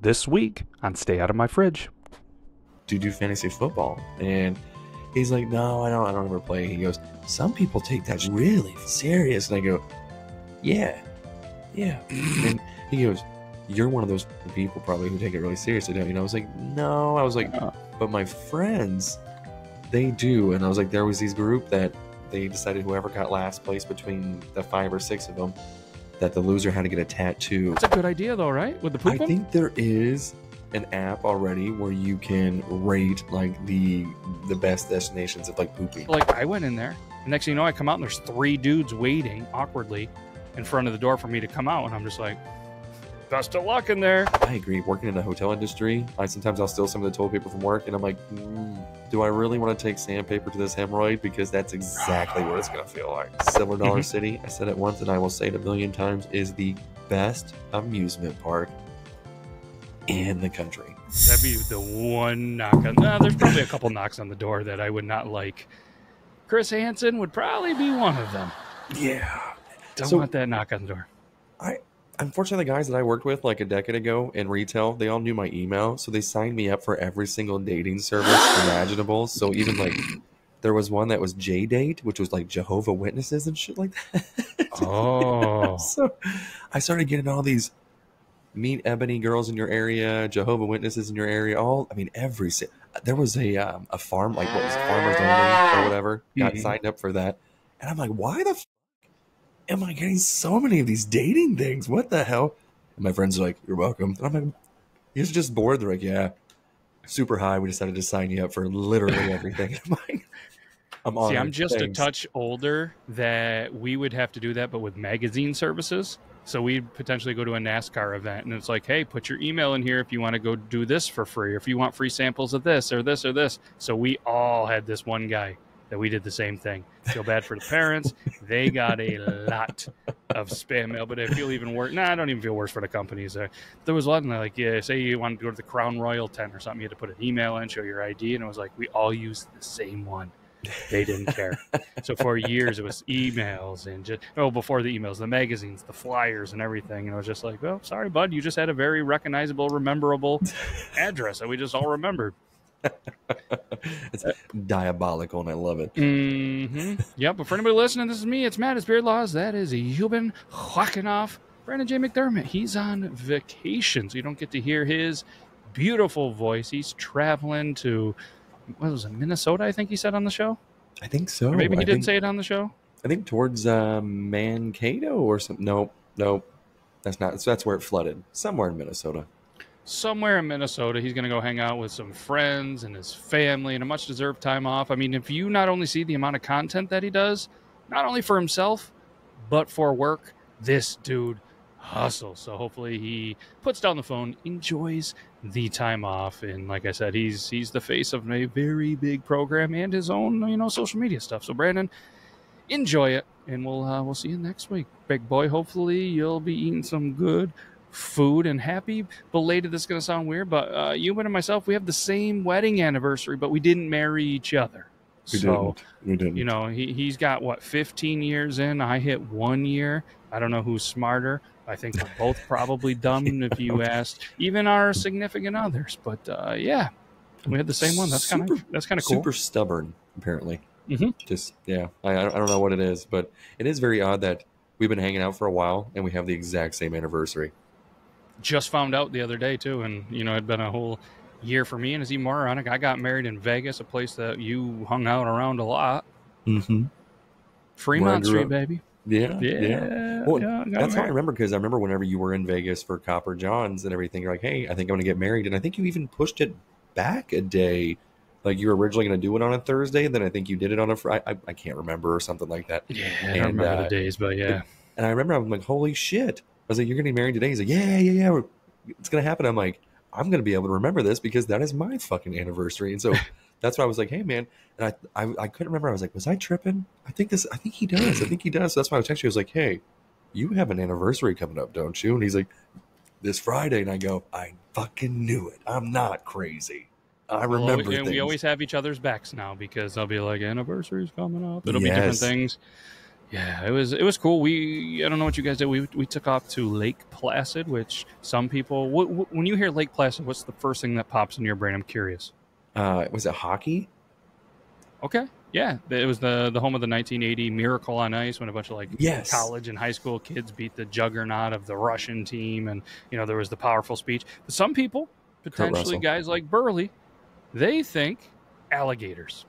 this week on Stay Out of My Fridge. Do you do fantasy football? And he's like, no, I don't ever play. He goes, some people take that really serious. And I go, yeah. And he goes, you're one of those people probably who take it really seriously, don't you? And I was like, no. I was like, but my friends, they do. And I was like, there was this group that they decided whoever got last place between the 5 or 6 of them, that the loser had to get a tattoo. That's a good idea, though, right? With the pooping? I think there is an app already where you can rate like the best destinations of like pooping. Like, I went in there, and next thing you know, I come out and there's 3 dudes waiting awkwardly in front of the door for me to come out, and I'm just like, best of luck in there. I agree. Working in the hotel industry, sometimes I'll steal some of the toilet paper from work, and I'm like, do I really want to take sandpaper to this hemorrhoid? Because that's exactly what it's going to feel like. Silver Dollar City, I said it once and I will say it a million times, is the best amusement park in the country. That'd be the one knock on... there's probably a couple knocks on the door that I would not like. Chris Hansen would probably be one of them. Yeah. Don't want that knock on the door. Unfortunately, the guys that I worked with like a decade ago in retail, they all knew my email, so they signed me up for every single dating service imaginable. So even like there was one that was J-Date, which was like Jehovah Witnesses and shit like that. Oh. So I started getting all these meet ebony girls in your area, Jehovah Witnesses in your area. There was a farm, like what was it, Farmers Only or whatever, got signed up for that. And I'm like, why the am I getting so many of these dating things? What the hell? And my friends are like, you're welcome. And I'm like, you're just bored. They're like, yeah, super high. We decided to sign you up for literally everything. I'm like, I'm just a touch older that we would have to do that, but with magazine services. So we'd potentially go to a NASCAR event and it's like, hey, put your email in here if you want to go do this for free, or if you want free samples of this or this or this. So we all had this one guy that we did the same thing. Feel bad for the parents. They got a lot of spam mail, but I feel even worse. I don't even feel worse for the companies. There was one like, say you wanted to go to the Crown Royal tent or something, you had to put an email in, show your ID, and it was like, we all used the same one. They didn't care. So for years it was emails and before the emails, the magazines, the flyers and everything. And it was just like, well, sorry, bud, you just had a very recognizable, rememberable address that we just all remembered. It's diabolical and I love it. Yep, but for anybody listening, this is me. It's Matt. It's Beard Laws. That is Euban whacking off Brandon J. McDermott. He's on vacation, so you don't get to hear his beautiful voice. He's traveling to, what was it, Minnesota, I think he said on the show? I think so. Or maybe he didn't say it on the show? I think towards Mankato or something. Nope. That's where it flooded. Somewhere in Minnesota. Somewhere in Minnesota, he's going to go hang out with some friends and his family and a much-deserved time off. I mean, if you not only see the amount of content that he does, not only for himself, but for work, this dude hustles. So hopefully he puts down the phone, enjoys the time off. And like I said, he's the face of a very big program and his own, social media stuff. So Brandon, enjoy it, and we'll see you next week. Big boy, hopefully you'll be eating some good food and happy belated. This is going to sound weird, but you and myself, we have the same wedding anniversary, but we didn't marry each other. We didn't. He's got 15 years in. I hit 1 year. I don't know who's smarter. I think we're both probably dumb if you asked even our significant others. But yeah, we had the same one. That's kind of cool. Super stubborn, apparently. Just I don't know what it is, but it is very odd that we've been hanging out for a while and we have the exact same anniversary. Just found out the other day too, and it'd been a whole year for me, and it's even more ironic. I got married in Vegas, a place that you hung out around a lot. Fremont Street, baby. Yeah. Well, that's how I married. remember, because I remember whenever you were in Vegas for Copper John's and everything, you're like, hey, I think I'm going to get married. And I think you even pushed it back a day. Like you were originally going to do it on a Thursday, then I think you did it on a Friday. I can't remember, or something like that. Yeah, I don't remember the days, but yeah. And I remember I'm like, holy shit. I was like, you're getting married today? He's like, yeah. It's going to happen. I'm like, I'm going to be able to remember this because that is my fucking anniversary. And so that's why I was like, hey, man. And I couldn't remember. I was like, was I tripping? I think he does. So that's why I was texting you. I was like, hey, you have an anniversary coming up, don't you? And he's like, this Friday. And I go, I fucking knew it. I'm not crazy. I remember things. We always have each other's backs now, because I'll be like, anniversary's coming up. It'll be different things. Yeah, it was cool. I don't know what you guys did. We took off to Lake Placid, which some people when you hear Lake Placid, what's the first thing that pops in your brain? I'm curious. Was it hockey? Okay, yeah, it was the home of the 1980 Miracle on Ice when a bunch of like Yes. college and high school kids beat the juggernaut of the Russian team, and there was the powerful speech. But some people, Kurt potentially Russell. guys like Burley, they think alligators.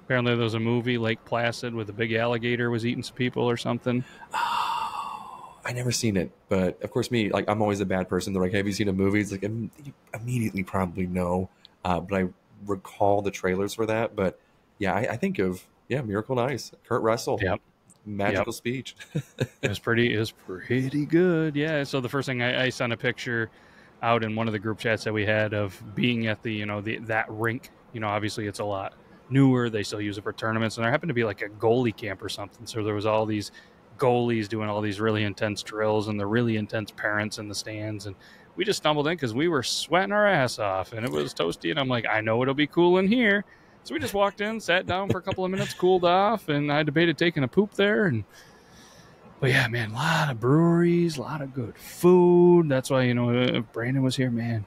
Apparently, there was a movie, Lake Placid, with a big alligator was eating some people or something. Oh, I never seen it, but of course, me, like, I'm always a bad person. They're like, "Have you seen a movie?" It's like, you immediately probably no, but I recall the trailers for that. But yeah, I think of Miracle on Ice, Kurt Russell, Yep. magical speech. It was pretty good. Yeah. So the first thing I sent a picture out in one of the group chats that we had of being at the, that rink. Obviously it's a lot newer. They still use it for tournaments, and there happened to be like a goalie camp or something. So there was all these goalies doing all these really intense drills and the really intense parents in the stands. And we just stumbled in because we were sweating our ass off and it was toasty. And I'm like, I know it'll be cool in here. So we just walked in, sat down for a couple of minutes, cooled off, and I debated taking a poop there. But yeah, man, a lot of breweries, a lot of good food. That's why, if Brandon was here, man,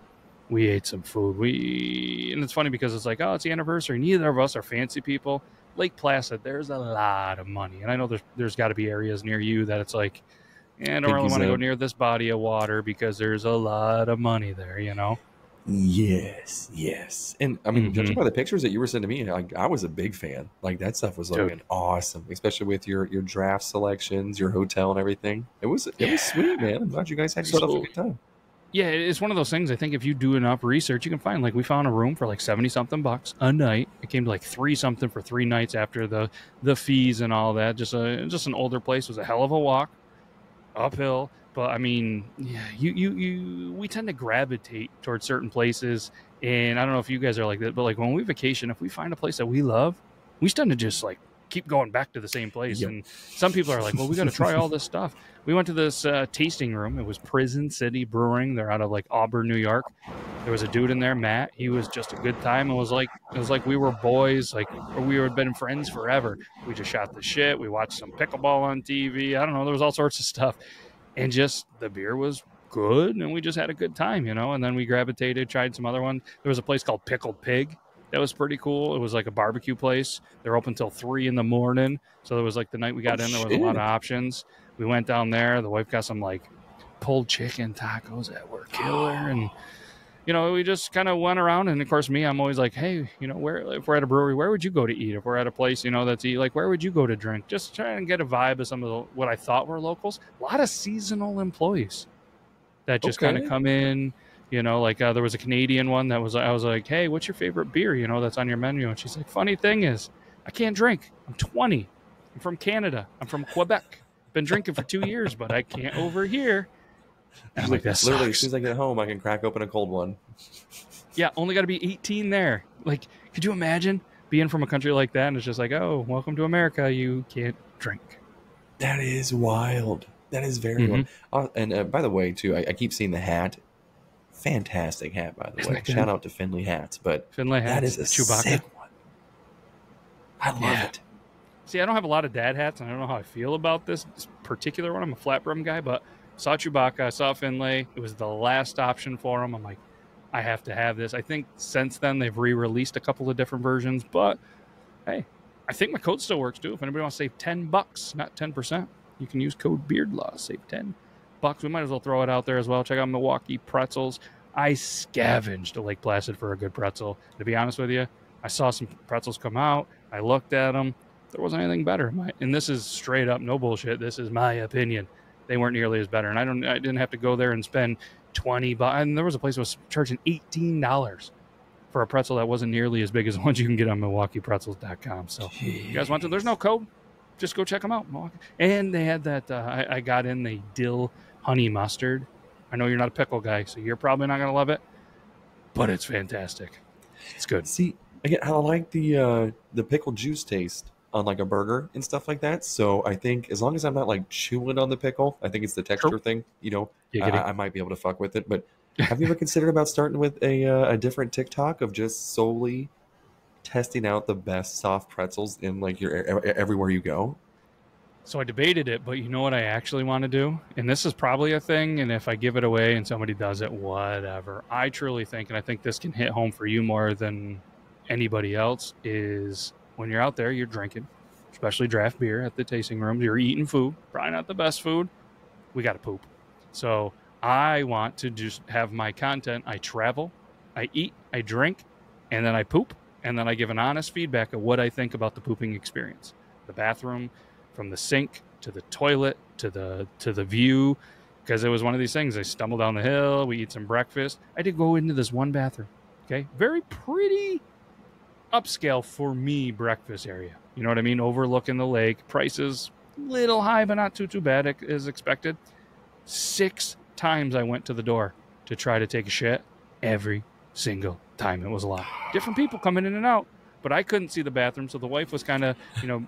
we ate some food. And it's funny because it's like, oh, it's the anniversary. Neither of us are fancy people. Lake Placid, there's a lot of money. And I know there's got to be areas near you that it's like, I don't really want to go near this body of water because there's a lot of money there, Yes. And I mean, judging by the pictures that you were sending me, like, I was a big fan. Like, that stuff was looking awesome, especially with your draft selections, your hotel and everything. It was sweet, man. I'm glad you guys had yourself a good time. Yeah, it's one of those things. I think if you do enough research, you can find, like, we found a room for like $70-something a night. It came to like $3-something for 3 nights after the fees and all that. Just an older place. It was a hell of a walk uphill. But I mean, yeah, we tend to gravitate towards certain places, and I don't know if you guys are like that, but like when we vacation, if we find a place that we love, we tend to just like keep going back to the same place. Yep. And some people are like, well, we got to try all this stuff. We went to this tasting room. It was Prison City Brewing. They're out of like Auburn, New York. There was a dude in there, Matt. He was just a good time. It was like we were boys, like, or we had been friends forever. We just shot the shit. We watched some pickleball on TV. I don't know. There was all sorts of stuff. And just the beer was good, and we just had a good time, And then we gravitated, tried some other one. There was a place called Pickled Pig that was pretty cool. It was like a barbecue place. They're open till 3 a.m. So there was like the night we got in, there was a lot of options. We went down there. The wife got some like pulled chicken tacos that were killer, and we just kind of went around. And of course, I'm always like, hey, if we're at a brewery, where would you go to eat? If we're at a place, that's eat, like, where would you go to drink? Just trying to get a vibe of some of what I thought were locals. A lot of seasonal employees that just kind of come in, like there was a Canadian one I was like, hey, what's your favorite beer, that's on your menu? And she's like, funny thing is, I can't drink. I'm 20. I'm from Canada. I'm from Quebec. Been drinking for 2 years, but I can't over here. I'm like, that literally, as soon as I get home, I can crack open a cold one. Yeah, only got to be 18 there. Like, could you imagine being from a country like that and it's just like, oh, welcome to America, you can't drink. That is wild. That is very wild. And by the way, too, I keep seeing the hat. Fantastic hat, by the way. Shout out to Finley Hats. But Finley Hats, that is a Chewbacca. sick one. I love it. See, I don't have a lot of dad hats, and I don't know how I feel about this particular one. I'm a flat brim guy, but I saw Chewbacca, I saw Finlay. It was the last option for him. I'm like, I have to have this. I think since then they've re-released a couple of different versions, but hey, I think my code still works too. If anybody wants to save $10, not 10%, you can use code BEARDLAW, save $10. We might as well throw it out there as well. Check out Milwaukee Pretzels. I scavenged to Lake Placid for a good pretzel. To be honest with you, I saw some pretzels come out. I looked at them. There wasn't anything better. And this is straight up, no bullshit. This is my opinion. They weren't nearly as better. And I didn't have to go there and spend $20. And there was a place that was charging $18 for a pretzel that wasn't nearly as big as the ones you can get on MilwaukeePretzels.com. So if you guys want to, there's no code. Just go check them out. And they had that, I got in the dill honey mustard. I know you're not a pickle guy, so you're probably not going to love it, but it's fantastic. It's good. See, again, I like the pickle juice taste on like a burger and stuff like that. So I think as long as I'm not like chewing on the pickle, I think it's the texture thing. I might be able to fuck with it. But have you ever considered about starting with a different TikTok of just solely testing out the best soft pretzels in like your everywhere you go? So I debated it, but you know what I actually want to do? And this is probably a thing, and if I give it away and somebody does it, whatever. I truly think, and I think this can hit home for you more than anybody else, is when you're out there, you're drinking, especially draft beer at the tasting rooms, you're eating food, probably not the best food. We got to poop. So I want to just have my content. I travel, I eat, I drink, and then I poop, and then I give an honest feedback of what I think about the pooping experience. The bathroom, from the sink to the toilet to the view, because it was one of these things. I stumbled down the hill, we eat some breakfast. I did go into this one bathroom, okay? Very pretty upscale for me breakfast area. You know what I mean? Overlooking the lake. Prices little high, but not too bad as expected. 6 times I went to the door to try to take a shit. Every single time it was locked. Different people coming in and out. But I couldn't see the bathroom, so the wife was kind of,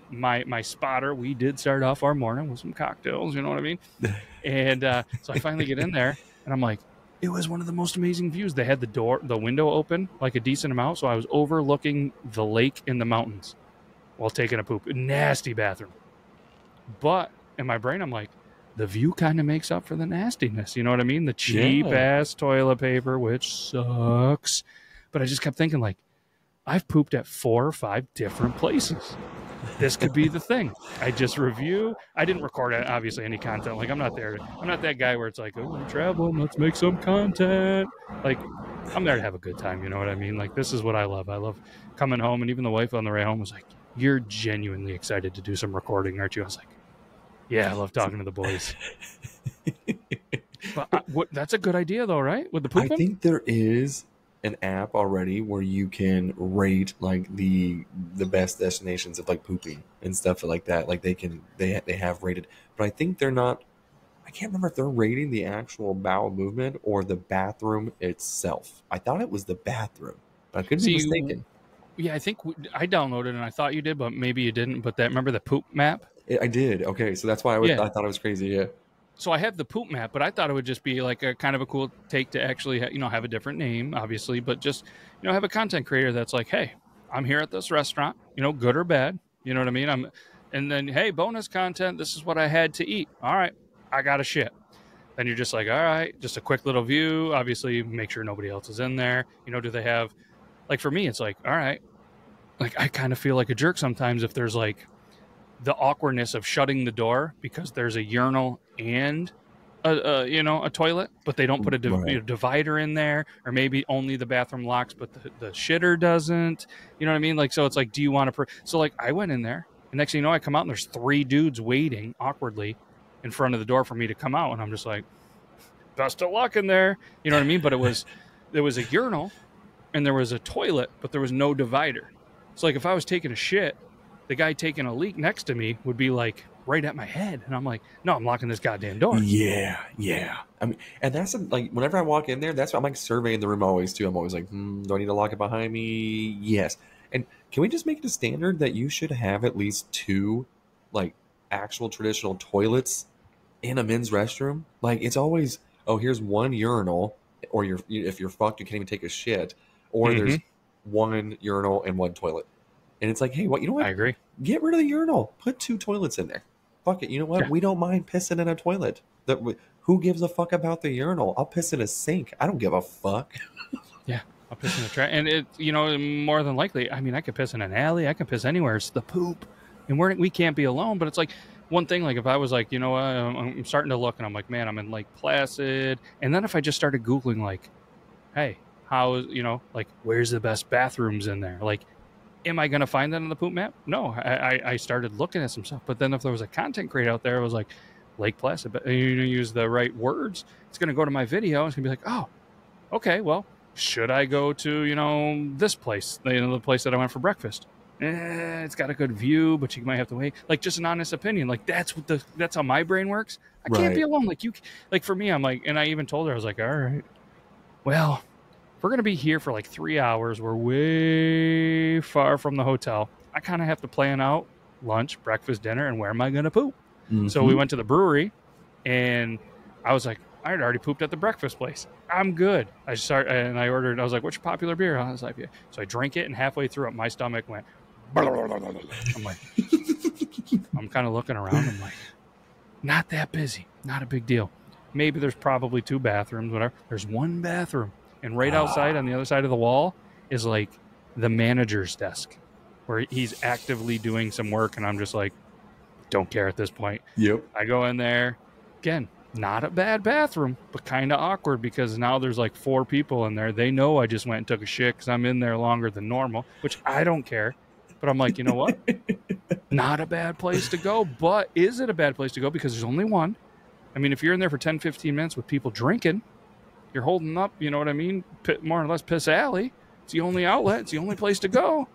my spotter. We did start off our morning with some cocktails, you know what I mean? And so I finally get in there, and I'm like, it was one of the most amazing views. They had the window open, like a decent amount, so I was overlooking the lake and the mountains while taking a poop. Nasty bathroom. But in my brain, I'm like, the view kind of makes up for the nastiness, you know what I mean? The cheap-ass toilet paper, which sucks. But I just kept thinking, like, I've pooped at 4 or 5 different places. This could be the thing. I just review. I didn't record obviously any content. Like I'm not that guy where it's like, oh, I'm traveling, let's make some content. Like I'm there to have a good time. You know what I mean? Like this is what I love. I love coming home, and even the wife on the way home was like, "You're genuinely excited to do some recording, aren't you?" I was like, "Yeah, I love talking to the boys." But that's a good idea, though, right? With the pooping, I think there is an app already where you can rate like the best destinations of like pooping and stuff like that. Like they have rated, but I think they're not. I can't remember if they're rating the actual bowel movement or the bathroom itself. I thought it was the bathroom, but I could be mistaken. Yeah, I think I downloaded and I thought you did, but maybe you didn't. But remember the poop map? I did. Okay, so that's why I thought it was crazy. Yeah. So I have the poop map, but I thought it would just be like a kind of a cool take to actually, have a different name, obviously, but just, have a content creator that's like, hey, I'm here at this restaurant, good or bad, you know what I mean? And then, hey, bonus content, this is what I had to eat. All right, I got a shit. Then you're just like, all right, just a quick little view. Obviously, make sure nobody else is in there. Do they have, like for me, it's like, all right, like I kind of feel like a jerk sometimes if there's like the awkwardness of shutting the door because there's a urinal and a toilet, but they don't put a divider in there, or maybe only the bathroom locks, but the shitter doesn't. You know what I mean? Like, so it's like, do you want to? So like, I went in there, and next thing you know, I come out and there's 3 dudes waiting awkwardly in front of the door for me to come out, and I'm just like, best of luck in there. You know what I mean? But there was a urinal, and there was a toilet, but there was no divider. So like, if I was taking a shit, the guy taking a leak next to me would be like right at my head. And I'm like, no, I'm locking this goddamn door. Yeah. I mean, and that's like, whenever I walk in there, that's what I'm like surveying the room always too. I'm always like, do I need to lock it behind me? Yes. And can we just make it a standard that you should have at least 2 like actual traditional toilets in a men's restroom? Like it's always, oh, here's 1 urinal, or if you're fucked, you can't even take a shit, or there's 1 urinal and 1 toilet. And it's like, hey, you know what? I agree. Get rid of the urinal. Put 2 toilets in there. Fuck it. You know what? Yeah. We don't mind pissing in a toilet. Who gives a fuck about the urinal? I'll piss in a sink. I don't give a fuck. Yeah, I'll piss in a trash. And it, more than likely, I mean, I could piss in an alley. I can piss anywhere. It's the poop. And we can't be alone. But it's like one thing, like if I was like, I'm starting to look and I'm like, man, I'm in Lake Placid. And then if I just started Googling like, hey, like, where's the best bathrooms in there? Like, am I going to find that on the poop map? No, I started looking at some stuff. But then if there was a content creator out there, it was like Lake Placid, but you use the right words, it's going to go to my video. It's going to be like, oh, okay, well, should I go to, this place, the place that I went for breakfast? It's got a good view, but you might have to wait. Like, just an honest opinion. Like, that's how my brain works. I can't be alone. Like for me, I'm like, and I even told her, I was like, all right, well, if we're going to be here for like 3 hours, we're way far from the hotel. I kind of have to plan out lunch, breakfast, dinner, and where am I going to poop? Mm-hmm. So we went to the brewery, and I was like, I had already pooped at the breakfast place. I'm good. I ordered, I was like, what's your popular beer? I was like, yeah. So I drank it, and halfway through it, my stomach went, I'm like, I'm kind of looking around. I'm like, not that busy. Not a big deal. Maybe there's probably 2 bathrooms, whatever. There's 1 bathroom. And right outside on the other side of the wall is like the manager's desk where he's actively doing some work. And I'm just like, don't care at this point. Yep. I go in there. Again, not a bad bathroom, but kind of awkward because now there's like 4 people in there. They know I just went and took a shit because I'm in there longer than normal, which I don't care. But I'm like, you know what? Not a bad place to go. But is it a bad place to go? Because there's only 1. I mean, if you're in there for 10, 15 minutes with people drinking, you're holding up, you know what I mean? More or less Piss Alley. It's the only outlet. It's the only place to go.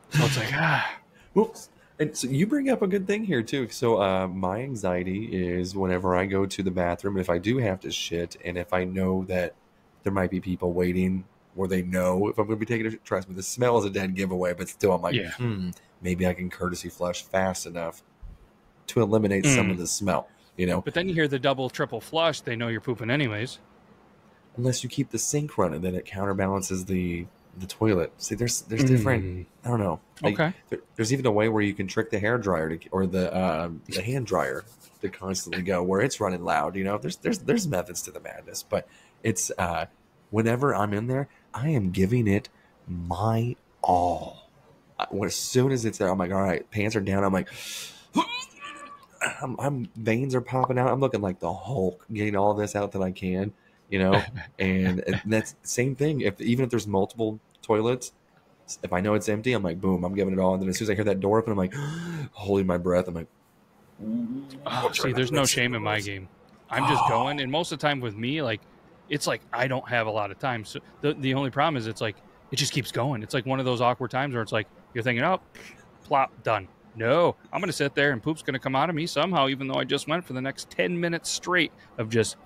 So it's like, Whoops. And so you bring up a good thing here, too. So my anxiety is whenever I go to the bathroom, if I do have to shit, and if I know that there might be people waiting, or they know if I'm going to be taking a shit, trust me, the smell is a dead giveaway, but still I'm like, maybe I can courtesy flush fast enough to eliminate some of the smell, you know? But then you hear the double, triple flush. They know you're pooping anyways. Unless you keep the sink running, then it counterbalances the toilet. See, there's different. I don't know. Like, okay. There's even a way where you can trick the hair dryer or the hand dryer to constantly go where it's running loud. You know, there's methods to the madness, but it's whenever I'm in there, I am giving it my all. As soon as it's there, I'm like, all right, pants are down. I'm like, I'm veins are popping out. I'm looking like the Hulk, getting all this out that I can. You know, and that's the same thing. Even if there's multiple toilets, if I know it's empty, I'm like, boom, I'm giving it all. And then as soon as I hear that door open, I'm like, holding my breath. I'm like, see, there's no shame in my game. I'm just going, and most of the time with me, like, it's like I don't have a lot of time. So the only problem is it's like it just keeps going. It's like one of those awkward times where it's like you're thinking, oh, plop, done. No, I'm going to sit there and poop's going to come out of me somehow, even though I just went for the next 10 minutes straight of just,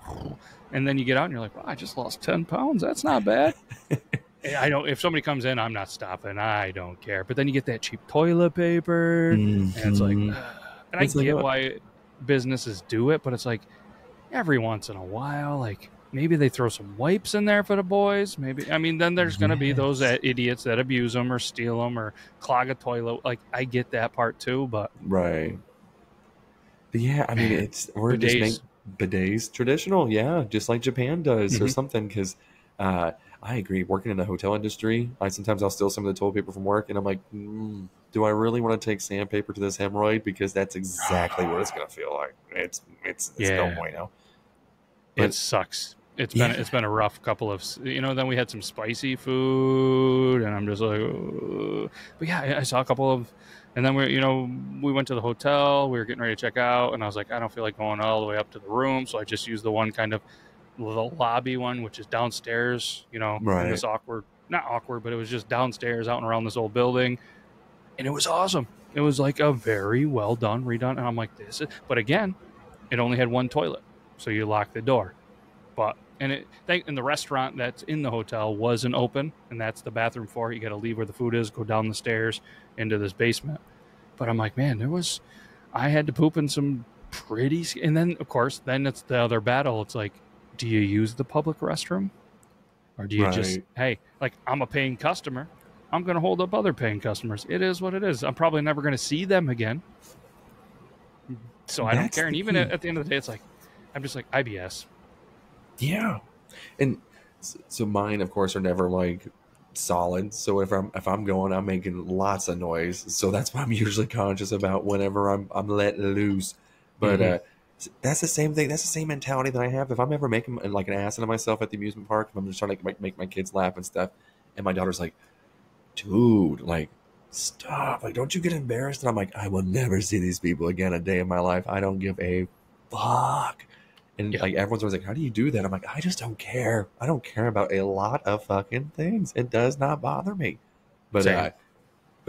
and then you get out and you're like, well, I just lost 10 pounds. That's not bad. I don't, if somebody comes in, I'm not stopping. I don't care. But then you get that cheap toilet paper and it's like, and I get why businesses do it, but it's like every once in a while, like maybe they throw some wipes in there for the boys. Maybe, I mean, then there's going to be those idiots that abuse them or steal them or clog a toilet. Like I get that part too, but right. But yeah, I mean, we're bidets. Just making bidets traditional. Yeah. Just like Japan does or something. Cause, I agree. Working in the hotel industry, sometimes I'll steal some of the toilet paper from work and I'm like, do I really want to take sandpaper to this hemorrhoid? Because that's exactly what it's going to feel like. It's no bueno. It sucks. It's been a rough couple of, then we had some spicy food and I'm just like, but yeah, I saw a couple of, and then we went to the hotel, we were getting ready to check out and I was like, I don't feel like going all the way up to the room. So I just used the one kind of little lobby one, which is downstairs, in this not awkward, but it was just downstairs out and around this old building. And it was awesome. It was like a very well done, redone. And I'm like, but again, it only had one toilet. So you lock the door. And the restaurant that's in the hotel wasn't open, and that's the bathroom for it. You got to leave where the food is, go down the stairs into this basement. But I'm like, man, I had to poop in some pretty, and then of course, then it's the other battle. It's like, do you use the public restroom, or do you just, hey, like I'm a paying customer, I'm going to hold up other paying customers. It is what it is. I'm probably never going to see them again, so I don't care. And even at the end of the day, it's like, I'm just like IBS. Yeah, and so mine, of course, are never like solid. So if I'm going, I'm making lots of noise. So that's what I'm usually conscious about whenever I'm let loose. But that's the same thing. That's the same mentality that I have. If I'm ever making like an ass of myself at the amusement park, if I'm just trying to make my kids laugh and stuff, and my daughter's like, "Dude, like, stop! Like, don't you get embarrassed?" And I'm like, "I will never see these people again a day in my life. I don't give a fuck." And like everyone's always like, how do you do that? I'm like, I just don't care. I don't care about a lot of fucking things. It does not bother me. But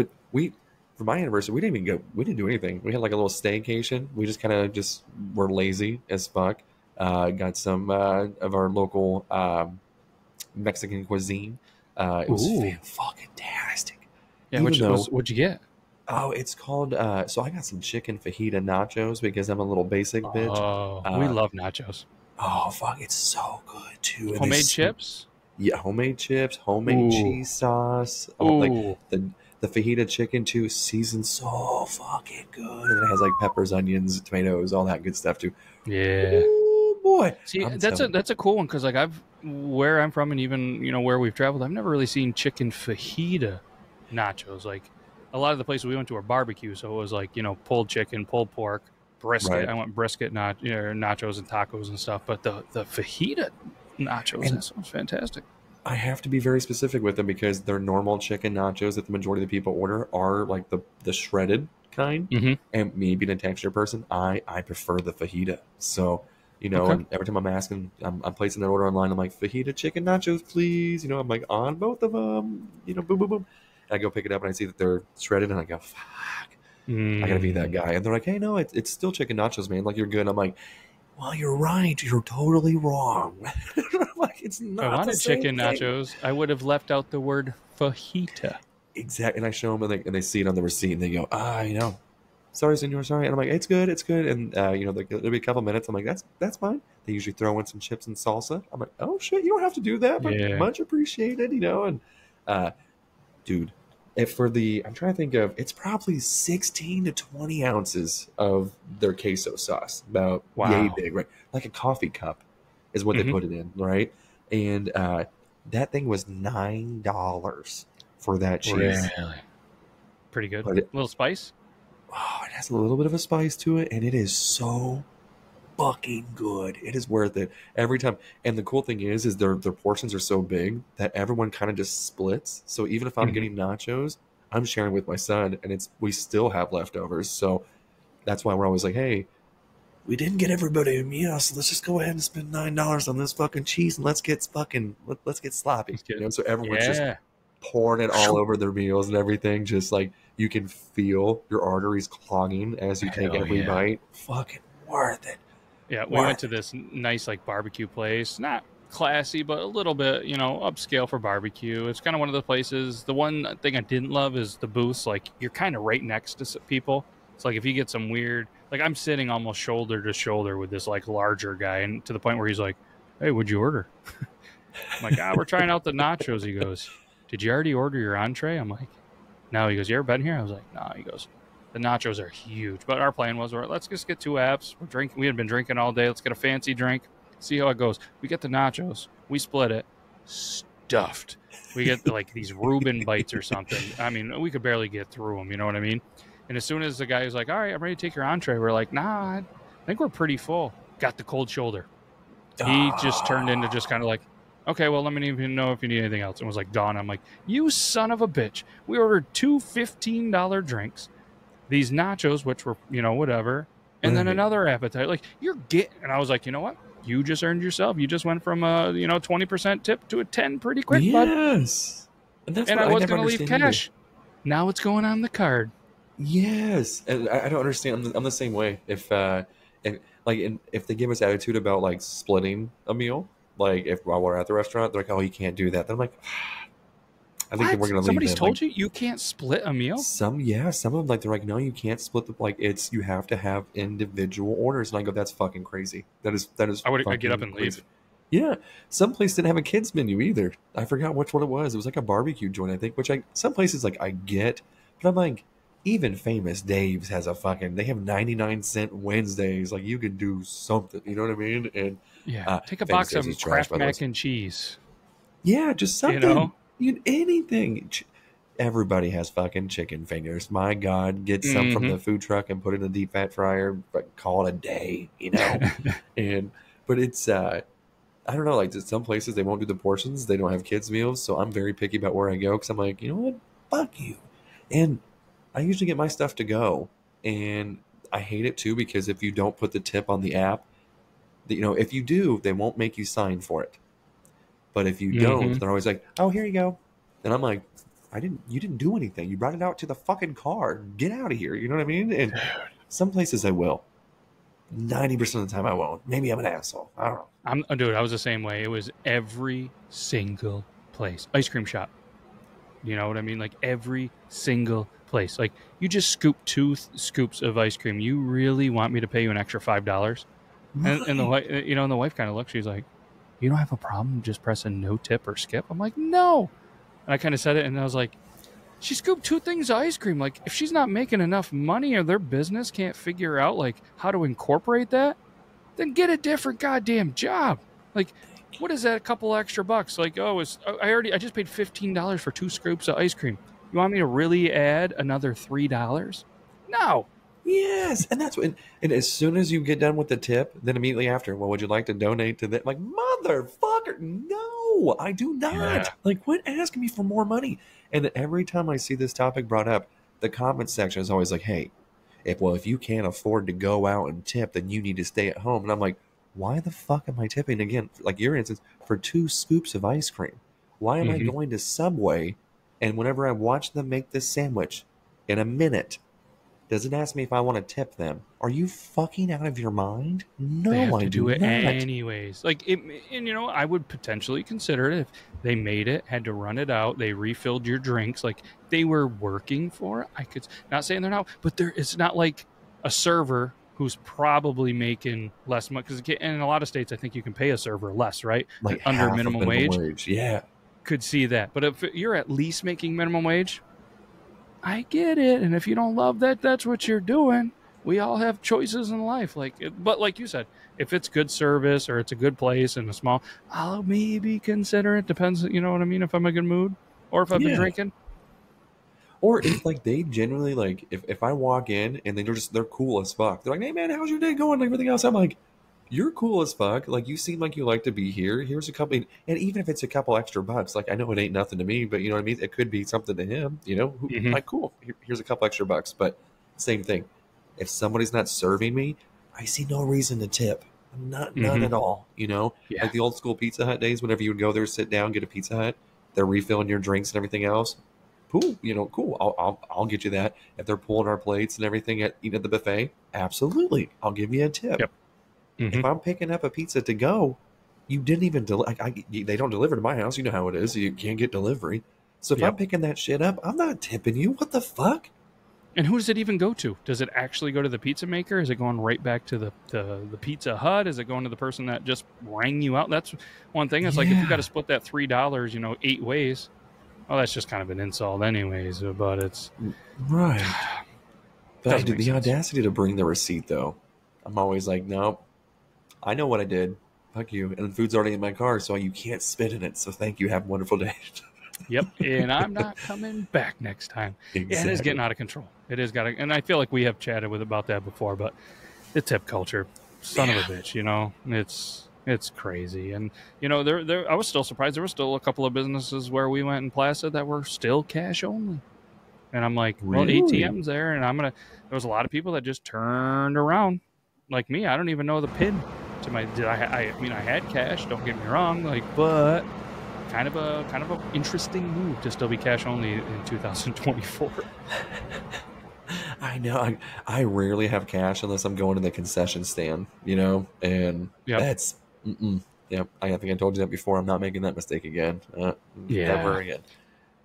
for my anniversary, we didn't do anything. We had like a little staycation. We just kind of were lazy as fuck. Got some of our local Mexican cuisine. It was fucking fantastic. Yeah, what'd you get? Oh, it's called, so I got some chicken fajita nachos because I'm a little basic bitch. Oh, we love nachos. Oh, fuck, it's so good, too. Homemade chips? Yeah, homemade chips, homemade cheese sauce. Like the fajita chicken too, seasoned so fucking good, and it has like peppers, onions, tomatoes, all that good stuff too. Yeah. Oh boy. See, that's a cool one because like where I'm from and even where we've traveled, I've never really seen chicken fajita nachos. Like a lot of the places we went to were barbecue, so it was like pulled chicken, pulled pork, brisket. Right. I went brisket, nachos and tacos and stuff. But the fajita nachos, that sounds fantastic. I have to be very specific with them because their normal chicken nachos that the majority of the people order are like the shredded kind. Mm-hmm. And me being a texture person, I prefer the fajita. So, Okay. and every time I'm asking, I'm placing that order online, I'm like, fajita chicken nachos, please. I'm like, on both of them, boom, boom, boom. And I go pick it up and I see that they're shredded and I go, fuck, I gotta be that guy. And they're like, hey, no, it's still chicken nachos, man. Like, you're good. And I'm like, well, you're right. You're totally wrong. Like, it's not. If I wanted chicken nachos, I would have left out the word fajita. Exactly. And I show them and they see it on the receipt and they go, sorry, senor, sorry. And I'm like, it's good. And, like, it'll be a couple minutes. I'm like, that's fine. They usually throw in some chips and salsa. I'm like, oh, shit, you don't have to do that, but much appreciated, And, dude, I'm trying to think of, it's probably 16 to 20 ounces of their queso sauce, about yay big, right? Like a coffee cup is what they put it in, right? And that thing was $9 for that cheese. Really? Pretty good. A little spice? Oh, it has a little bit of a spice to it, and it is so fucking good. It is worth it every time. And the cool thing is their portions are so big that everyone kind of just splits. So even if I'm getting nachos, I'm sharing with my son, and we still have leftovers. So that's why we're always like, hey, we didn't get everybody a meal, so let's just go ahead and spend $9 on this fucking cheese and let's get sloppy. So everyone's just pouring it all over their meals and everything. Just like you can feel your arteries clogging as you take every bite. Fucking worth it. Yeah, we went to this nice like barbecue place. Not classy, but a little bit, upscale for barbecue. It's kind of one of the places. The one thing I didn't love is the booths. Like you're kind of right next to people. It's like if you get some weird, like I'm sitting almost shoulder to shoulder with this like larger guy, and to the point where he's like, "Hey, what'd you order?" I'm like, we're trying out the nachos. He goes, "Did you already order your entree?" I'm like, "No." He goes, "You ever been here?" I was like, "No." He goes, "The nachos are huge." But our plan was, let's just get 2 apps. We're drinking. We had been drinking all day. Let's get a fancy drink. See how it goes. We get the nachos. We split it. Stuffed. We get like these Reuben bites or something. I mean, we could barely get through them. You know what I mean? And as soon as the guy was like, "All right, I'm ready to take your entree," we're like, "Nah, I think we're pretty full." Got the cold shoulder. He just turned into just kind of like, "Okay, well, let me even know if you need anything else." And was like, "Dawn." I'm like, "You son of a bitch. We ordered 2 $15 drinks. These nachos, which were, whatever. And then another appetite. Like, you're getting..." And I was like, you know what? You just earned yourself. You just went from a, 20% tip to a 10 pretty quick, bud. Yes. And I was going to leave cash. Now it's going on the card. Yes. And I don't understand. I'm the same way. If they give us attitude about like splitting a meal, like while we're at the restaurant, they're like, "Oh, you can't do that." Then I'm like, I think we're going to leave. Somebody's told you can't split a meal? Some of them, like, they're like, "No, you can't split you have to have individual orders." And I go, "That's fucking crazy. That is I'd get up and crazy. leave. Yeah. Some place didn't have a kids menu either. I forgot which one it was. It was like a barbecue joint, I think, which some places like I get, but I'm like, even Famous Dave's has they have 99-cent Wednesdays. Like, you can do something, you know what I mean? And take a box of Kraft mac and cheese. Yeah, just something. Anything. Everybody has fucking chicken fingers. My God, get some from the food truck and put it in a deep fat fryer, but call it a day, but it's I don't know, like some places they won't do the portions, they don't have kids meals, so I'm very picky about where I go because I'm like, you know what, fuck you. And I usually get my stuff to go, and I hate it too because if you don't put the tip on the app, if you do, they won't make you sign for it. But if you don't, they're always like, "Oh, here you go." And I'm like, you didn't do anything. You brought it out to the fucking car. Get out of here. You know what I mean? And some places I will. 90% of the time I won't. Maybe I'm an asshole. I don't know. Dude, I was the same way. It was every single place. Ice cream shop. You know what I mean? Like every single place. Like you just scoop 2 scoops of ice cream. You really want me to pay you an extra $5? Right. And the wife kind of looks. She's like, "You don't have a problem just pressing no tip or skip?" I'm like, "No." And I kind of said it, and I was like, She scooped 2 things of ice cream. Like, if she's not making enough money or their business can't figure out, like, how to incorporate that, then get a different goddamn job. Like, what is that? A couple extra bucks? Like, oh, I just paid $15 for 2 scoops of ice cream. You want me to really add another $3? No. Yes, and that's what. And as soon as you get done with the tip, then immediately after, well, would you like to donate to that? Like, motherfucker, no, I do not. Yeah. Like, quit asking me for more money. And every time I see this topic brought up, the comment section is always like, "Hey, if you can't afford to go out and tip, then you need to stay at home." And I'm like, why the fuck am I tipping again? Like your instance, for 2 scoops of ice cream. Why am I going to Subway, and whenever I watch them make this sandwich in a minute, does it ask me if I want to tip them? Are you fucking out of your mind? No, They have I to do it not. anyways. Like, and I would potentially consider it if they made it, had to run it out, they refilled your drinks, like they were working for it. I could not saying they're not, but it's not like a server who's probably making less money, because in a lot of states, I think you can pay a server less, right? Like under minimum wage. Yeah, could see that. But if you're at least making minimum wage, I get it. And if you don't love that, that's what you're doing. We all have choices in life. But like you said, if it's good service or it's a good place and a small, I'll maybe consider it. Depends, you know what I mean? If I'm in a good mood or if I've been drinking. Or if like they genuinely like, if I walk in and they're cool as fuck. They're like, "Hey man, how's your day going?" And everything else. I'm like, "You're cool as fuck. Like you seem like you like to be here. Here's a couple," and even if it's a couple extra bucks, like I know it ain't nothing to me, but you know what I mean. It could be something to him. You know, like cool. Here's a couple extra bucks, but same thing. If somebody's not serving me, I see no reason to tip. None at all. You know, like the old school Pizza Hut days. Whenever you would go there, sit down, get a Pizza Hut, they're refilling your drinks and everything else. Cool, you know, cool. I'll get you that. If they're pulling our plates and everything at the buffet, absolutely, I'll give you a tip. Yep. If I'm picking up a pizza to go, you didn't even they don't deliver to my house. You know how it is. You can't get delivery. So if I'm picking that shit up, I'm not tipping you. What the fuck? And who does it even go to? Does it actually go to the pizza maker? Is it going right back to the Pizza Hut? Is it going to the person that just rang you out? That's one thing. It's like if you got to split that $3, 8 ways. Well, that's just kind of an insult, anyways. But it's right. But the audacity to bring the receipt, though, I'm always like, no, I know what I did. Fuck you. And the food's already in my car, so you can't spit in it. So thank you. Have a wonderful day. Yep. And I'm not coming back next time. Exactly. Yeah, it is getting out of control. It is and I feel like we have chatted about that before, but the tip culture, son of a bitch, it's crazy. And, I was still surprised. There were still a couple of businesses where we went in Placid that were still cash only. And I'm like, well, ATM's there. And there was a lot of people that just turned around like me. I don't even know the PIN to my, I had cash, don't get me wrong, but kind of a interesting move to still be cash only in 2024. I know. I rarely have cash unless I'm going to the concession stand, and that's, I think I told you that before. I'm not making that mistake again. Never again.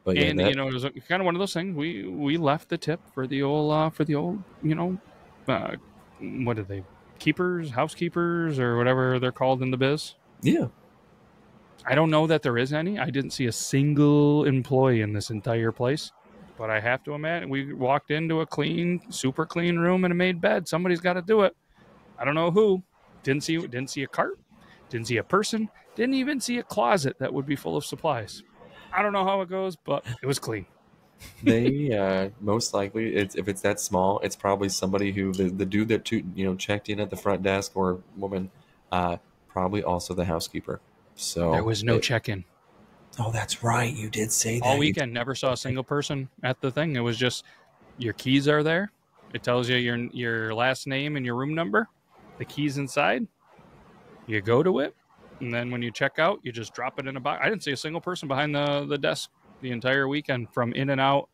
But it was kind of one of those things. We left the tip for the old, what are they? Housekeepers, or whatever they're called in the biz. Yeah. I don't know that there is any. I didn't see a single employee in this entire place. But I have to imagine we walked into a super clean room and a made bed. Somebody's got to do it. I don't know who. Didn't see a cart. Didn't see a person. Didn't even see a closet that would be full of supplies. I don't know how it goes, but it was clean. They most likely, if it's that small, it's probably somebody who the dude that checked in at the front desk, or woman, probably also the housekeeper. So there was no check-in. Oh, that's right. You did say that. All weekend, never saw a single person at the thing. It was just your keys are there. It tells you your last name and your room number. The key's inside. You go to it, and then when you check out, you just drop it in a box. I didn't see a single person behind the desk the entire weekend, from in and out,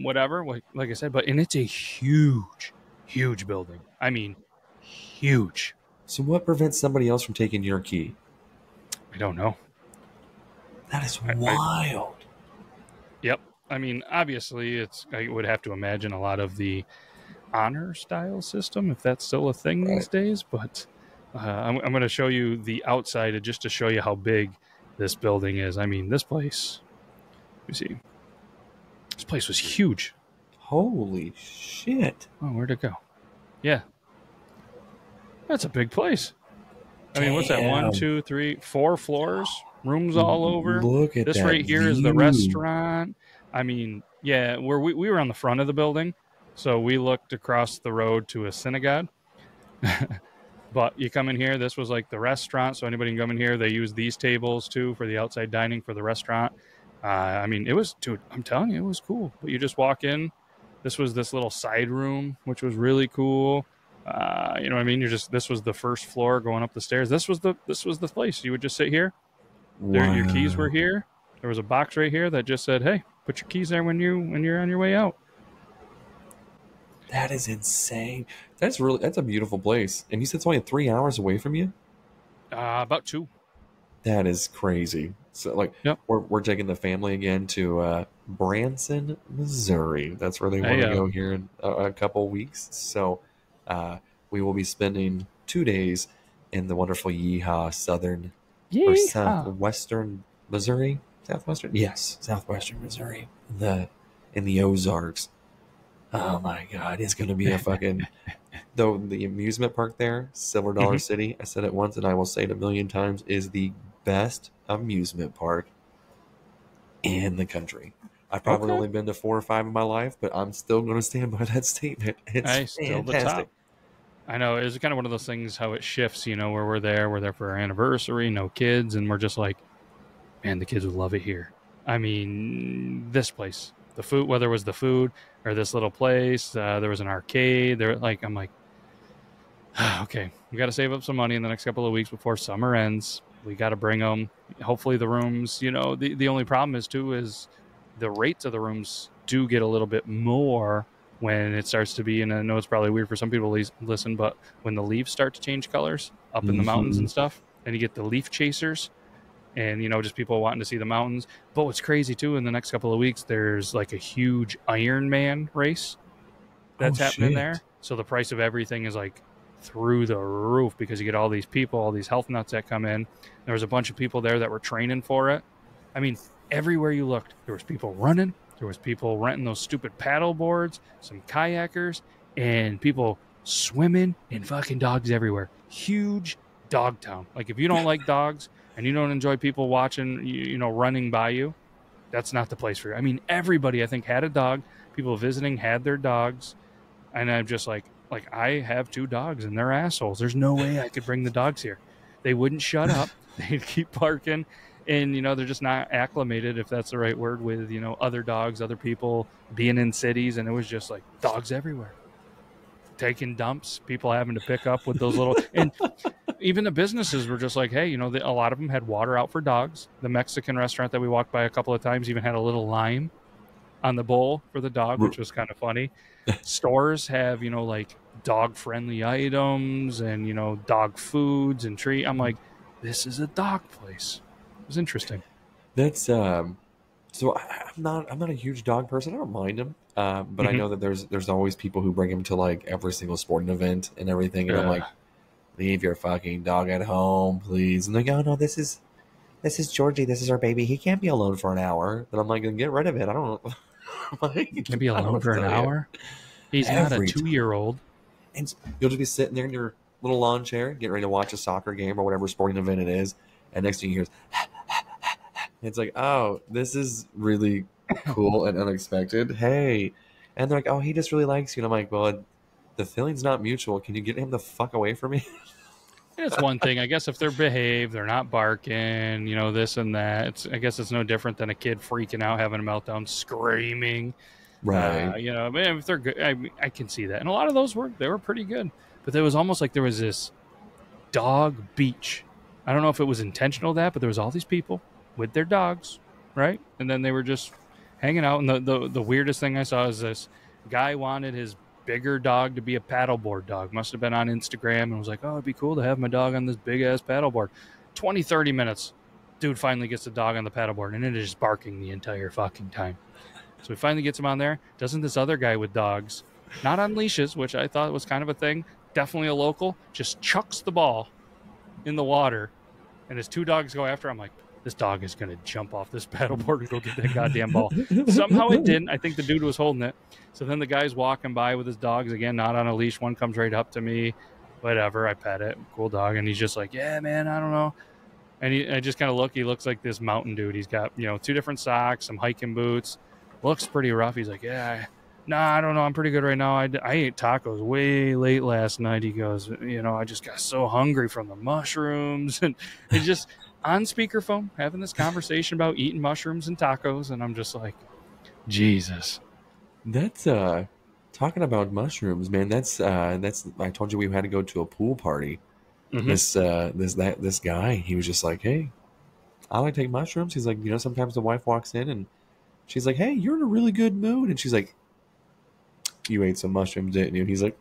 whatever. Like I said, and it's a huge, huge building. I mean, huge. So what prevents somebody else from taking your key? I don't know. That is wild. Yep. I mean, obviously, I would have to imagine a lot of the honor style system, if that's still a thing these days. But I'm going to show you the outside just to show you how big this building is. I mean, this place, let me see. This place was huge. Holy shit. Oh, where'd it go? Yeah. That's a big place. I mean, what's that? 1, 2, 3, 4 floors, rooms all over. Look at this that right here view. is the restaurant. I mean, yeah, where we were on the front of the building, so we looked across the road to a synagogue. But you come in here, this was like the restaurant, so anybody can come in here. They use these tables too for the outside dining for the restaurant. I mean, it was, dude, I'm telling you, it was cool. But you just walk in. This was this little side room, which was really cool. You know what I mean? This was the first floor going up the stairs. This was the place. You would just sit here. Wow. Your keys were here. There was a box right here that just said, "Hey, put your keys there when you're on your way out." That is insane. That's a beautiful place. And you said it's only 3 hours away from you? About 2. That is crazy. So like, yep. we're taking the family again to Branson, Missouri. That's where they want to go here in a couple weeks. So we will be spending 2 days in the wonderful southwestern Missouri. Southwestern? Yes, southwestern Missouri. In the Ozarks. Oh my God, it's going to be a fucking... Though the amusement park there, Silver Dollar City, I said it once and I will say it a million times, is the best amusement park in the country. I've probably only been to 4 or 5 in my life, but I'm still going to stand by that statement. It's fantastic. I know, it's kind of one of those things how it shifts, you know, where we're there for our anniversary, no kids, and we're just like, man, the kids would love it here. I mean, this place, the food, whether it was the food or this little place, there was an arcade. I'm like, okay, we got to save up some money in the next couple of weeks before summer ends. We got to bring them. Hopefully the rooms, you know, the only problem is the rates of the rooms do get a little bit more when it starts to be, and I know it's probably weird for some people to listen, but when the leaves start to change colors up in the mountains and stuff, and you get the leaf chasers, and, you know, just people wanting to see the mountains. But what's crazy, too, in the next couple of weeks, there's like a huge Ironman race that's happening there. So the price of everything is like through the roof because you get all these people, all these health nuts that come in. There was a bunch of people there that were training for it. I mean, everywhere you looked, there was people running. There was people renting those stupid paddle boards, some kayakers, and people swimming, and fucking dogs everywhere. Huge dog town. Like, if you don't like dogs and you don't enjoy people watching, you know, running by you, that's not the place for you. I mean, everybody, I think, had a dog. People visiting had their dogs. And I'm just like I have 2 dogs and they're assholes. There's no way I could bring the dogs here. They wouldn't shut up. They'd keep barking. And, you know, they're just not acclimated, if that's the right word, with, you know, other dogs, other people being in cities. And it was just like dogs everywhere. Taking dumps, people having to pick up with those little... And even the businesses were just like, hey, you know, a lot of them had water out for dogs. The Mexican restaurant that we walked by a couple of times even had a little lime on the bowl for the dog, which was kind of funny. Stores have, you know, like dog-friendly items and, you know, dog foods and treat. I'm like, this is a dog place. It was interesting. That's so I'm not a huge dog person. I don't mind them, but I know that there's always people who bring them to like every single sporting event and everything, and I'm like, leave your fucking dog at home, please. And they go, oh, no, this is Georgie. This is our baby. He can't be alone for an hour. But I'm like, get rid of it. I don't know. Like, he can't be alone for an hour? He's not a 2-year-old. And you'll just be sitting there in your little lawn chair, getting ready to watch a soccer game or whatever sporting event it is. And next thing you hear is, it's like, oh, this is really cool and unexpected. Hey. And they're like, oh, he just really likes you. And I'm like, well, the feeling's not mutual. Can you get him the fuck away from me? It's one thing. I guess if they're behaved, they're not barking, you know, this and that. I guess it's no different than a kid freaking out, having a meltdown, screaming. Right. You know, man, if they're good, I can see that. And a lot of those were pretty good. But it was almost like there was this dog beach. I don't know if it was intentional but there was all these people with their dogs, right? And then they were just hanging out. And the weirdest thing I saw is this guy wanted his bigger dog to be a paddleboard dog. Must have been on Instagram and was like, oh, it'd be cool to have my dog on this big ass paddleboard. 20-30 minutes, dude finally gets the dog on the paddleboard, and it is just barking the entire fucking time. So he finally gets him on there. Doesn't this other guy with dogs, not on leashes, which I thought was kind of a thing, definitely a local, just chucks the ball in the water, and his 2 dogs go after. I'm like, this dog is going to jump off this paddleboard and go get that goddamn ball. Somehow it didn't. I think the dude was holding it. So then the guy's walking by with his dogs again, not on a leash. One comes right up to me. Whatever, I pet it. Cool dog. And he's just like, yeah, man, I don't know. And I just kind of look. He looks like this mountain dude. He's got, 2 different socks, some hiking boots. Looks pretty rough. He's like, yeah, I don't know. I'm pretty good right now. I ate tacos way late last night. He goes, I just got so hungry from the mushrooms. And he's just on speakerphone having this conversation about eating mushrooms and tacos. And I'm just like, Jesus. That's talking about mushrooms, man. That's I told you we had to go to a pool party. Mm-hmm. This guy, he was just like, hey, I like to take mushrooms. He's like, sometimes the wife walks in and she's like, hey, you're in a really good mood. And she's like, you ate some mushrooms, didn't you? And he's like,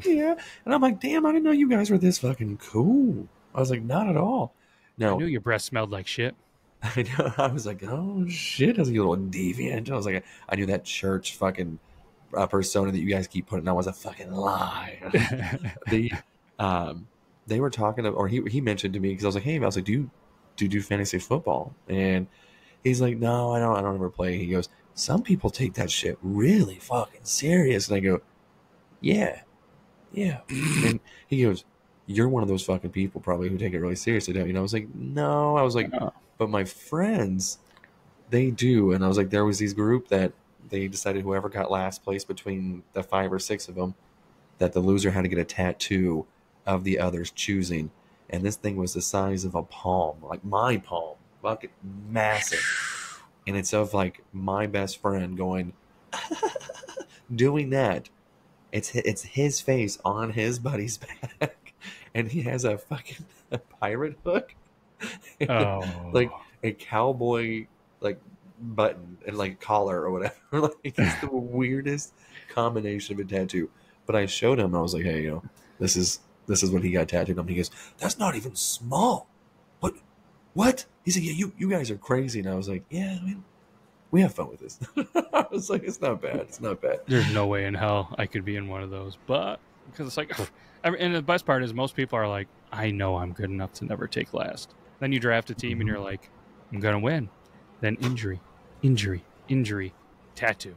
yeah. And I'm like, damn, I didn't know you guys were this fucking cool. I was like, not at all. No, I knew your breath smelled like shit. I know. I was like, oh shit. I was like, you little deviant. I was like, I knew that church fucking persona that you guys keep putting out was a fucking lie. They were talking, or he mentioned to me, because I was like, hey, I was like, do you do fantasy football? And he's like, no, I don't ever play. He goes, some people take that shit really fucking serious. And I go, yeah. And he goes, you're one of those fucking people probably who take it really seriously, don't you? And I was like, no. I was like, but my friends, they do. And I was like, there was this group that they decided whoever got last place between the 5 or 6 of them, that the loser had to get a tattoo of the other's choosing. And this thing was the size of a palm, like my palm, fucking massive. And it's of like my best friend going, doing that. It's his face on his buddy's back. And he has a fucking pirate hook. Like a cowboy like button and like collar or whatever. Like it's the weirdest combination of a tattoo. But I showed him, I was like, hey, this is what he got tattooed on. He goes, that's not even small. What? He said, yeah, you guys are crazy. And I was like, yeah, I mean, we have fun with this. I was like, it's not bad. There's no way in hell I could be in one of those. But because it's like, and the best part is most people are like, I know I'm good enough to never take last. Then you draft a team and you're like, I'm going to win. Then injury, tattoo.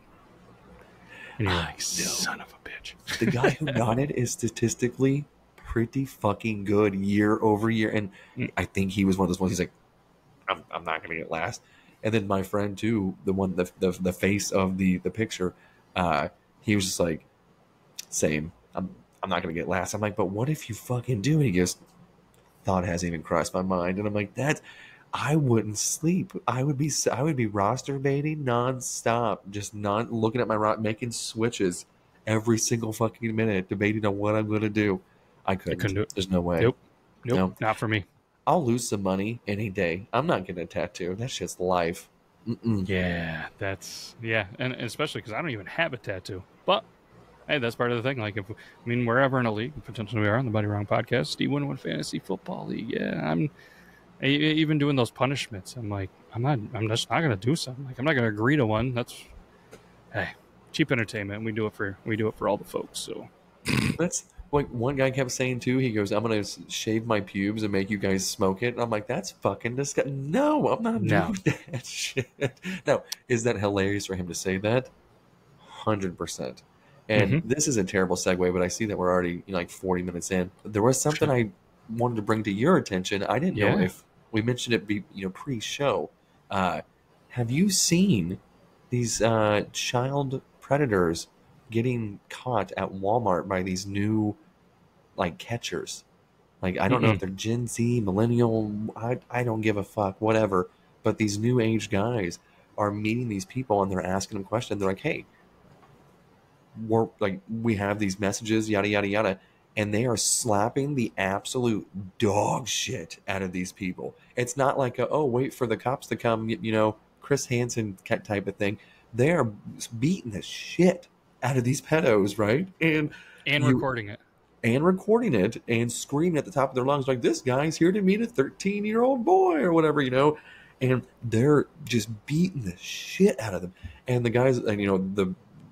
And you're like, son of a bitch. The guy who got it is statistically pretty fucking good year over year. And I think he was one of those ones. He's like, I'm not going to get last. And then my friend too, the one, the face of the picture, he was just like, same. I'm not going to get last. I'm like, but what if you fucking do? And he goes, thought hasn't even crossed my mind. And I'm like, I wouldn't sleep. I would be roster baiting nonstop, just not looking at my making switches every single fucking minute, debating on what I'm going to do. I couldn't do it. There's no way. Nope, no. Not for me. I'll lose some money any day. I'm not getting a tattoo. That shit's life. Mm-mm. Yeah, and especially because I don't even have a tattoo. But hey, that's part of the thing. Like, we're ever in a league, potentially we are on the Buddy Wrong podcast, D11 Fantasy Football League. Yeah, I'm even doing those punishments. I'm like, I'm just not gonna do something. Like, I'm not gonna agree to one. That's cheap entertainment. And we do it for all the folks. So that's like one guy kept saying too. He goes, I'm gonna shave my pubes and make you guys smoke it. And I'm like, that's fucking disgusting. No, I'm not doing that shit. Now, is that hilarious for him to say that? 100%. And this is a terrible segue, but I see that we're already like 40 minutes in. There was something I wanted to bring to your attention. I didn't know if we mentioned it pre-show. Have you seen these child predators getting caught at Walmart by these new like catchers? Like, I don't know if they're Gen Z, millennial, I don't give a fuck, whatever. But these new age guys are meeting these people and they're asking them questions. They're like, hey, we have these messages, yada yada yada, and they are slapping the absolute dog shit out of these people. It's not like wait for the cops to come, Chris Hansen type of thing. They are beating the shit out of these pedos, right? And recording it and screaming at the top of their lungs like, this guy's here to meet a 13-year-old boy or whatever, and they're just beating the shit out of them. And the guys, and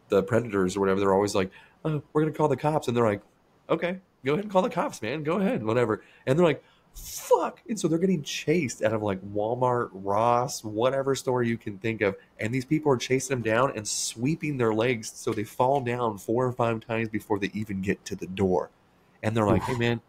the predators or whatever, they're always like, we're gonna call the cops. And they're like, okay, go ahead and call the cops, man, go ahead, whatever. And they're like, fuck. And so they're getting chased out of like Walmart, Ross, whatever store you can think of. And these people are chasing them down and sweeping their legs so they fall down 4 or 5 times before they even get to the door. And they're like, hey, man,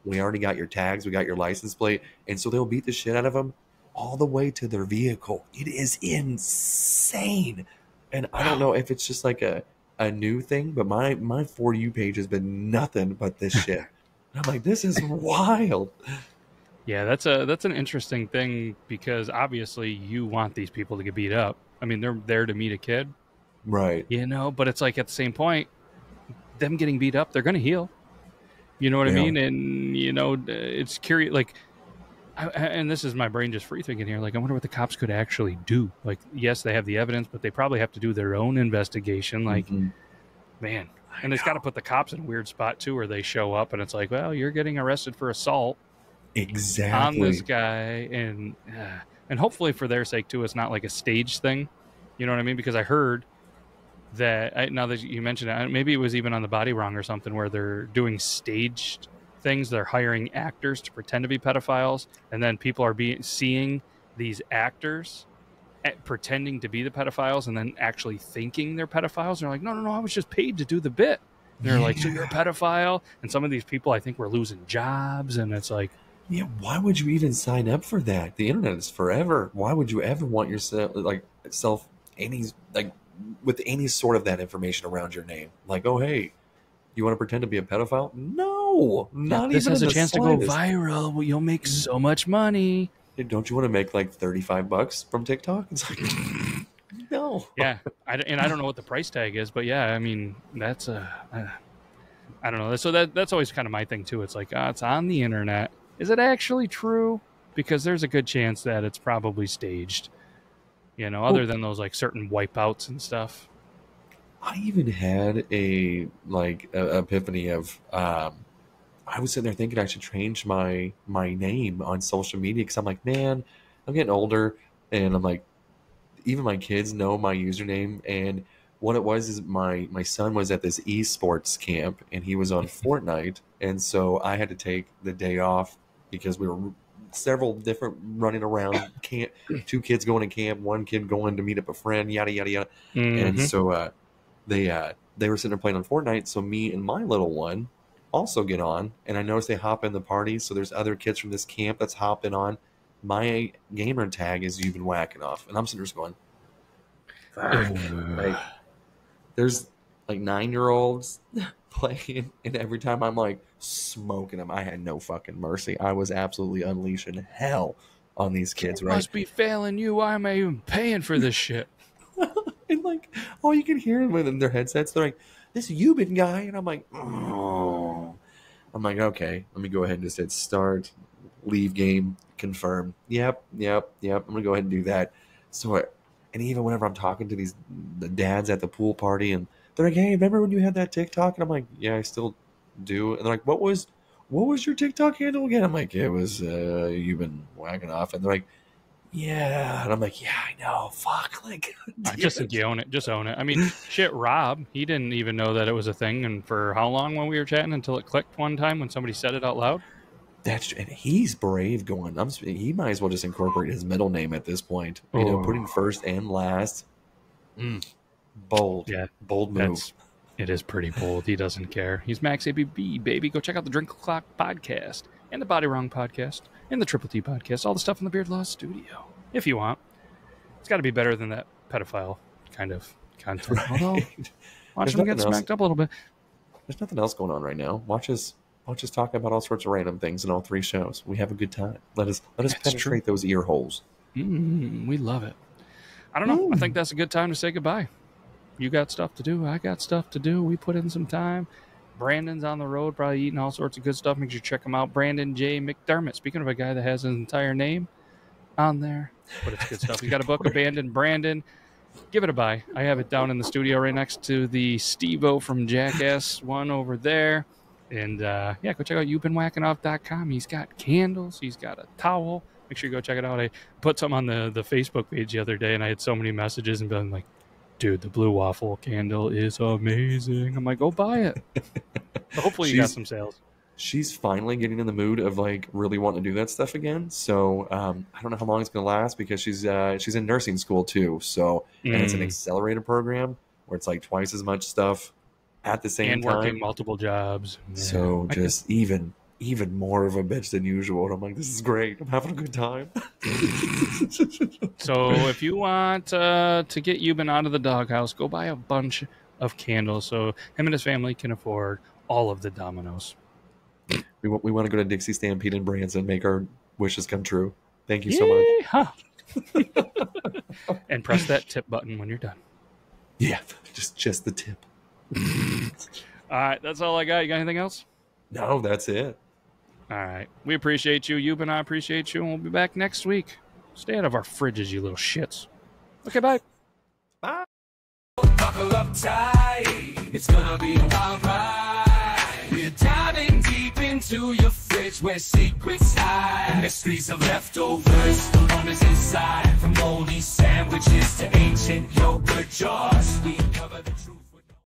we already got your tags. We got your license plate. And so they'll beat the shit out of them all the way to their vehicle. It is insane. And I don't know if it's just like a new thing, but my For You page has been nothing but this shit. And I'm like, this is wild. Yeah, that's an interesting thing because obviously you want these people to get beat up. I mean, they're there to meet a kid. Right. You know, but it's like at the same point, them getting beat up, they're going to heal. You know what I mean? And, you know, it's curious. Like, and this is my brain just free thinking here. Like, I wonder what the cops could actually do. Like, yes, they have the evidence, but they probably have to do their own investigation. Like, man. And it's got to put the cops in a weird spot, too, where they show up and it's like, well, you're getting arrested for assault. Exactly. On this guy. And hopefully for their sake, too, it's not like a stage thing. You know what I mean? Because I heard that, now that you mentioned it, maybe it was even on the Body Wrong or something where they're doing staged things. They're hiring actors to pretend to be pedophiles, and then people are seeing these actors pretending to be the pedophiles and then actually thinking they're pedophiles. They're like, no, I was just paid to do the bit. And they're like, so you're a pedophile? And some of these people, I think, were losing jobs, and it's like, yeah, why would you even sign up for that? The internet is forever. Why would you ever want yourself with any sort of that information around your name? Like, oh, hey, you want to pretend to be a pedophile? No, not this even. This has a chance to go viral. Well, you'll make so much money. Don't you want to make like $35 from TikTok? It's like, no. Yeah, I don't know what the price tag is, but yeah, I mean, that's I don't know. So that's always kind of my thing too. It's like, it's on the internet. Is it actually true? Because there's a good chance that it's probably staged. You know, other than those like certain wipeouts and stuff. I even had a epiphany of I was sitting there thinking I should change my name on social media because I'm like, man, I'm getting older, and I'm like, even my kids know my username. And what it was is my son was at this esports camp and he was on Fortnite, and so I had to take the day off because we were several different running around camp, 2 kids going to camp, 1 kid going to meet up a friend, yada yada yada. And so they were sitting there playing on Fortnite. So me and my little one also get on, and I notice they hop in the party. So there's other kids from this camp that's hopping on. My gamer tag is You've Been Whacking Off, and I'm sitting there just going, like, there's like 9-year-olds playing, and every time I'm like smoking them. I had no fucking mercy. I was absolutely unleashing hell on these kids. Right? Must be failing you. Why am I even paying for this shit? And like, all you can hear within their headsets, they're like, "This Euban guy," and I'm like, "Oh." I'm like, okay, let me go ahead and just hit start, leave game, confirm. Yep. I'm gonna go ahead and do that. So, and even whenever I'm talking to the dads at the pool party, and they're like, "Hey, remember when you had that TikTok?" And I'm like, "Yeah, I still do." And they're like, "What was your TikTok handle again?" I'm like, "It was You've Been Whacking Off." And they're like, "Yeah," and I'm like, "Yeah, I know. Fuck, like, I just think you own it. Just own it. I mean, shit, Rob, he didn't even know that it was a thing, and for how long when we were chatting until it clicked one time when somebody said it out loud. That's true. And he's brave going. He might as well just incorporate his middle name at this point. You know, putting first and last. Bold. Yeah, bold move. It is pretty bold. He doesn't care. He's Max ABB, baby. Go check out the Drink Clock podcast and the Body Wrong podcast and the Triple T podcast. All the stuff in the Beard Law studio, if you want. It's got to be better than that pedophile kind of content. Right. Although, watch him get smacked up a little bit. There's nothing else going on right now. Watch us talk about all sorts of random things in all 3 shows. We have a good time. Let us penetrate those ear holes. We love it. I don't know. I think that's a good time to say goodbye. You got stuff to do. I got stuff to do. We put in some time. Brandon's on the road, probably eating all sorts of good stuff. Make sure you check him out. Brandon J. McDermott. Speaking of a guy that has his entire name on there, but it's good stuff. He's got a book, Abandoned Brandon. Give it a buy. I have it down in the studio right next to the Steve-O from Jackass one over there. And go check out You'veBeenWhackingOff.com. He's got candles. He's got a towel. Make sure you go check it out. I put some on the Facebook page the other day, and I had so many messages and been like, dude, the blue waffle candle is amazing. I'm like, go buy it. Hopefully you got some sales. she's finally getting in the mood of like really wanting to do that stuff again. So I don't know how long it's gonna last because she's in nursing school too. So and it's an accelerated program where it's like twice as much stuff at the same time. And working multiple jobs. So just even more of a bitch than usual. And I'm like, this is great. I'm having a good time. So if you want to get Euban out of the doghouse, go buy a bunch of candles so him and his family can afford all of the Dominoes. We want to go to Dixie Stampede in Branson and make our wishes come true. Thank you so much. And press that tip button when you're done. Yeah, just the tip. All right, that's all I got. You got anything else? No, that's it. All right. We appreciate you. Euban, I appreciate you. And we'll be back next week. Stay out of our fridges, you little shits. Okay, bye. Bye. Buckle up tight. It's gonna be a wild ride. We're diving deep into your fridge where secrets hide. Mysteries of leftovers, the wonders inside. From moldy sandwiches to ancient yogurt jars, we cover the truth.